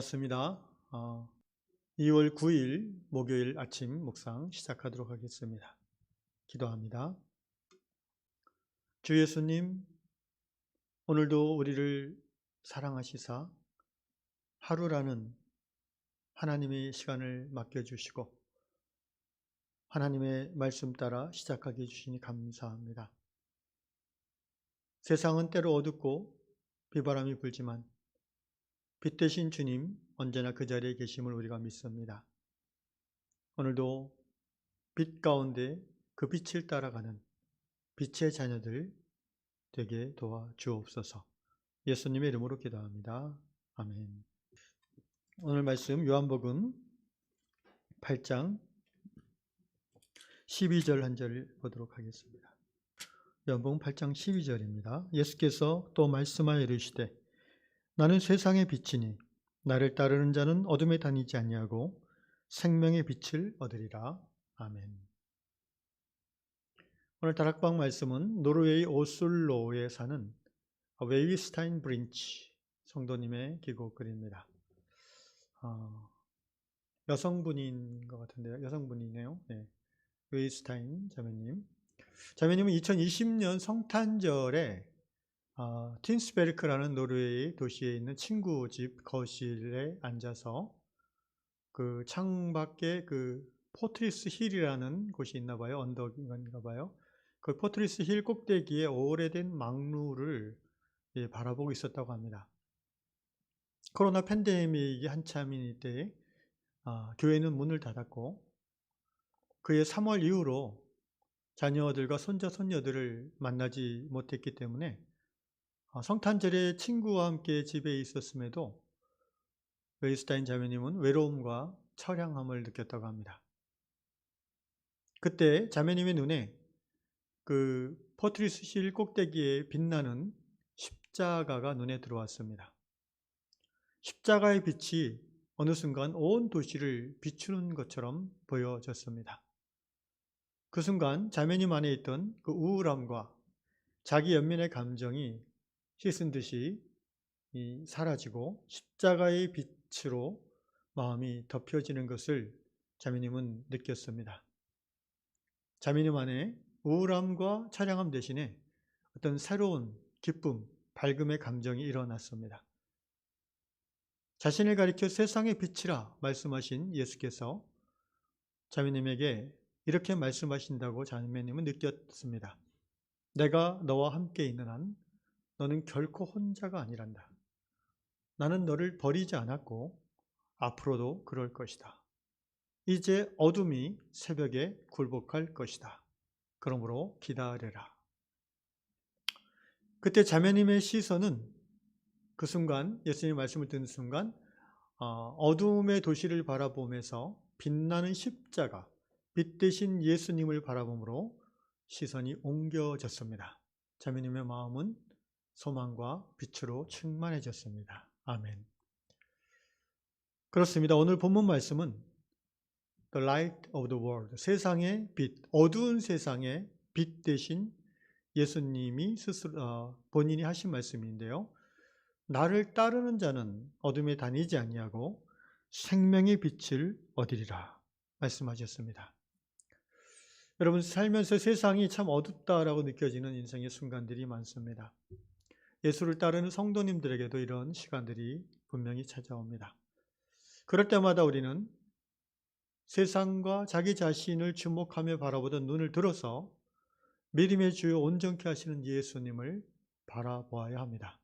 반갑습니다. 2월 9일 목요일 아침 묵상 시작하도록 하겠습니다. 기도합니다. 주 예수님, 오늘도 우리를 사랑하시사 하루라는 하나님의 시간을 맡겨주시고 하나님의 말씀 따라 시작하게 해주시니 감사합니다. 세상은 때로 어둡고 비바람이 불지만 빛 대신 주님 언제나 그 자리에 계심을 우리가 믿습니다. 오늘도 빛 가운데 그 빛을 따라가는 빛의 자녀들 되게 도와주옵소서. 예수님의 이름으로 기도합니다. 아멘. 오늘 말씀 요한복음 8장 12절 한 절 보도록 하겠습니다. 요한복음 8장 12절입니다. 예수께서 또 말씀하여 이르시되 나는 세상의 빛이니 나를 따르는 자는 어둠에 다니지 아니하고 생명의 빛을 얻으리라. 아멘. 오늘 다락방 말씀은 노르웨이 오슬로에 사는 웨이스타인 브린치 성도님의 기록글입니다. 여성분인 것 같은데요. 여성분이네요. 네. 웨이스타인 자매님. 자매님은 2020년 성탄절에 틴스베르크라는 노르웨이 도시에 있는 친구 집 거실에 앉아서 그 창밖에 그 포트리스 힐이라는 곳이 있나 봐요. 언덕인가 봐요. 그 포트리스 힐 꼭대기에 오래된 망루를 바라보고 있었다고 합니다. 코로나 팬데믹이 한참인 때에 교회는 문을 닫았고 그해 3월 이후로 자녀들과 손자 손녀들을 만나지 못했기 때문에 성탄절에 친구와 함께 집에 있었음에도 웨이스타인 자매님은 외로움과 처량함을 느꼈다고 합니다. 그때 자매님의 눈에 그 포트리스 힐 꼭대기에 빛나는 십자가가 눈에 들어왔습니다. 십자가의 빛이 어느 순간 온 도시를 비추는 것처럼 보여졌습니다. 그 순간 자매님 안에 있던 그 우울함과 자기 연민의 감정이 씻은 듯이 사라지고 십자가의 빛으로 마음이 덮여지는 것을 자매님은 느꼈습니다. 자매님 안에 우울함과 처량함 대신에 어떤 새로운 기쁨, 밝음의 감정이 일어났습니다. 자신을 가리켜 세상의 빛이라 말씀하신 예수께서 자매님에게 이렇게 말씀하신다고 자매님은 느꼈습니다. 내가 너와 함께 있는 한 너는 결코 혼자가 아니란다. 나는 너를 버리지 않았고 앞으로도 그럴 것이다. 이제 어둠이 새벽에 굴복할 것이다. 그러므로 기다려라. 그때 자매님의 시선은 그 순간 예수님의 말씀을 듣는 순간 어둠의 도시를 바라보면서 빛나는 십자가, 빛 대신 예수님을 바라보므로 시선이 옮겨졌습니다. 자매님의 마음은 소망과 빛으로 충만해졌습니다. 아멘. 그렇습니다. 오늘 본문 말씀은 The light of the world, 세상의 빛, 어두운 세상의 빛 대신 예수님이 스스로 본인이 하신 말씀인데요. 나를 따르는 자는 어둠에 다니지 아니하고 생명의 빛을 얻으리라 말씀하셨습니다. 여러분, 살면서 세상이 참 어둡다라고 느껴지는 인생의 순간들이 많습니다. 예수를 따르는 성도님들에게도 이런 시간들이 분명히 찾아옵니다. 그럴 때마다 우리는 세상과 자기 자신을 주목하며 바라보던 눈을 들어서 믿음의 주요 온전케 하시는 예수님을 바라보아야 합니다.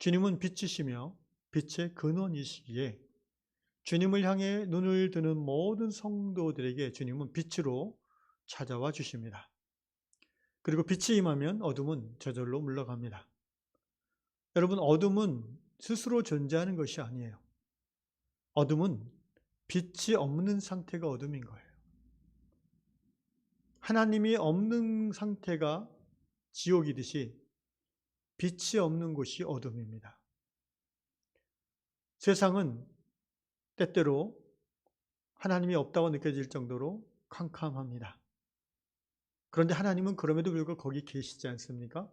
주님은 빛이시며 빛의 근원이시기에 주님을 향해 눈을 드는 모든 성도들에게 주님은 빛으로 찾아와 주십니다. 그리고 빛이 임하면 어둠은 저절로 물러갑니다. 여러분, 어둠은 스스로 존재하는 것이 아니에요. 어둠은 빛이 없는 상태가 어둠인 거예요. 하나님이 없는 상태가 지옥이듯이 빛이 없는 곳이 어둠입니다. 세상은 때때로 하나님이 없다고 느껴질 정도로 캄캄합니다. 그런데 하나님은 그럼에도 불구하고 거기 계시지 않습니까?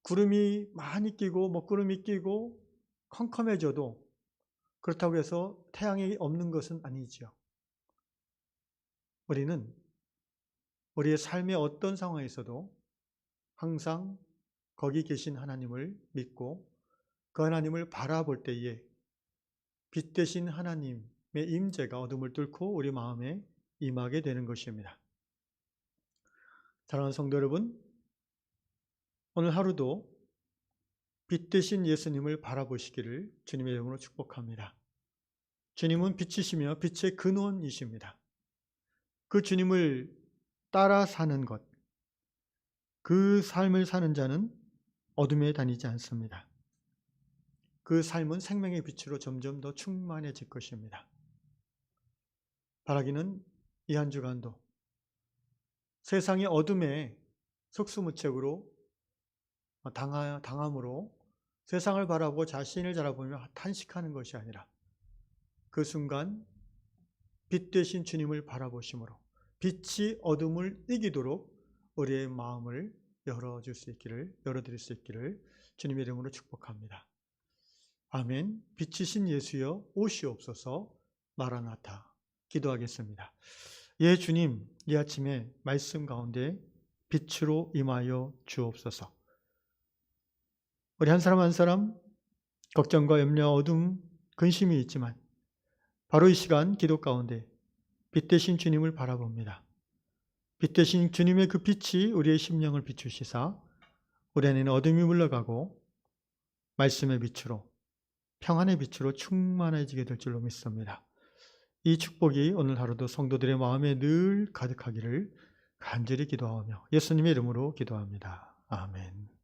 구름이 많이 끼고 먹구름이 끼고 컴컴해져도 그렇다고 해서 태양이 없는 것은 아니지요. 우리는 우리의 삶의 어떤 상황에서도 항상 거기 계신 하나님을 믿고 그 하나님을 바라볼 때에 빛 대신 하나님의 임재가 어둠을 뚫고 우리 마음에 임하게 되는 것입니다. 사랑하는 성도 여러분, 오늘 하루도 빛 대신 예수님을 바라보시기를 주님의 이름으로 축복합니다. 주님은 빛이시며 빛의 근원이십니다. 그 주님을 따라 사는 것, 그 삶을 사는 자는 어둠에 다니지 않습니다. 그 삶은 생명의 빛으로 점점 더 충만해질 것입니다. 바라기는 이 한 주간도 세상의 어둠에 속수무책으로 당함으로 세상을 바라보고 자신을 바라보며 탄식하는 것이 아니라 그 순간 빛 되신 주님을 바라보심으로 빛이 어둠을 이기도록 우리의 마음을 열어드릴 수 있기를 주님의 이름으로 축복합니다. 아멘. 빛이신 예수여 오시옵소서. 마라나타. 기도하겠습니다. 예 주님, 이 아침에 말씀 가운데 빛으로 임하여 주옵소서. 우리 한 사람 한 사람 걱정과 염려, 어둠, 근심이 있지만 바로 이 시간 기도 가운데 빛 대신 주님을 바라봅니다. 빛 대신 주님의 그 빛이 우리의 심령을 비추시사 우리 안에는 어둠이 물러가고 말씀의 빛으로, 평안의 빛으로 충만해지게 될 줄로 믿습니다. 이 축복이 오늘 하루도 성도들의 마음에 늘 가득하기를 간절히 기도하며 예수님의 이름으로 기도합니다. 아멘.